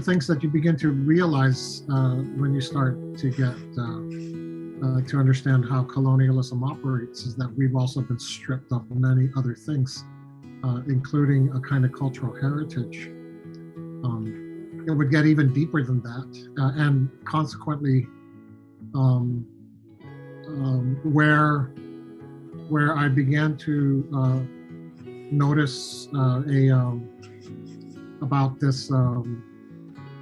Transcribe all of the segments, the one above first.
things that you begin to realize when you start to get to understand how colonialism operates is that we've also been stripped of many other things, including a kind of cultural heritage. It would get even deeper than that, and consequently, where I began to notice about this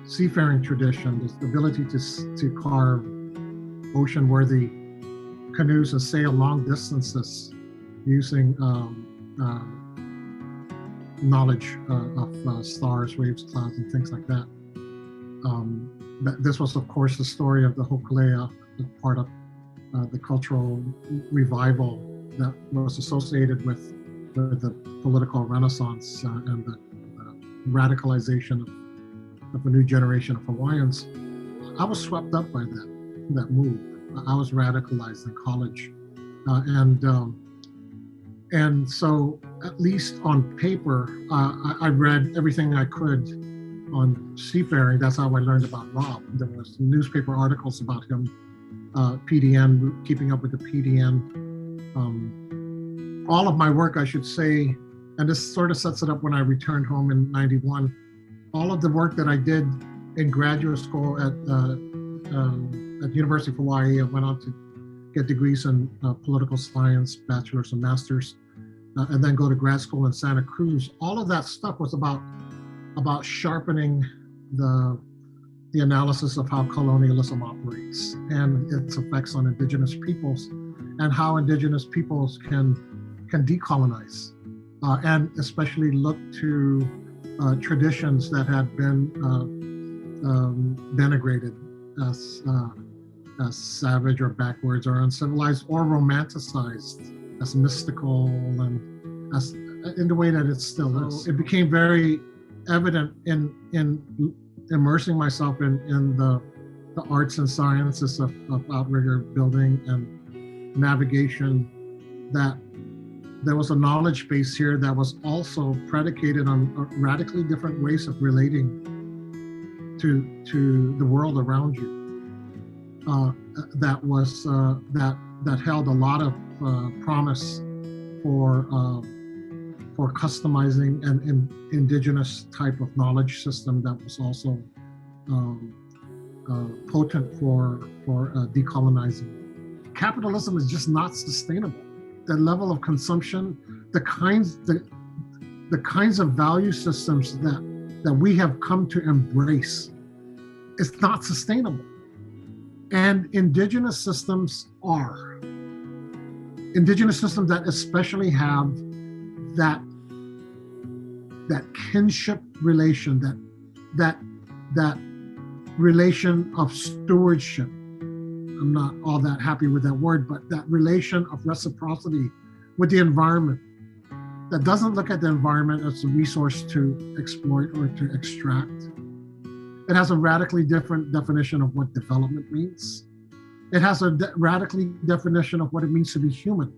seafaring tradition, this ability to carve ocean-worthy canoes and sail long distances using knowledge of stars, waves, clouds, and things like that. This was, of course, the story of the Hokulea, part of the cultural revival that was associated with the political renaissance and the radicalization of a new generation of Hawaiians. I was swept up by that move. I was radicalized in college, and so at least on paper, I read everything I could on seafaring. That's how I learned about Rob. There was newspaper articles about him, PDN, keeping up with the PDN. All of my work, I should say, and this sort of sets it up when I returned home in '91. All of the work that I did in graduate school at University of Hawaii, I went on to get degrees in political science, bachelor's and master's, and then go to grad school in Santa Cruz. All of that stuff was about sharpening the analysis of how colonialism operates and its effects on indigenous peoples, and how indigenous peoples can decolonize, and especially look to traditions that had been denigrated as savage or backwards or uncivilized or romanticized as mystical, and as in the way that it still is. It became very evident in immersing myself in the arts and sciences of outrigger building and navigation, that there was a knowledge base here that was also predicated on radically different ways of relating to the world around you. That held a lot of promise for customizing an indigenous type of knowledge system that was also potent for decolonizing. Capitalism is just not sustainable. The level of consumption, the kinds of value systems that we have come to embrace, is not sustainable. And indigenous systems are. Indigenous systems that especially have that kinship relation, that relation of stewardship. I'm not all that happy with that word, but that relation of reciprocity with the environment, that doesn't look at the environment as a resource to exploit or to extract. It has a radically different definition of what development means. It has a radically definition of what it means to be human.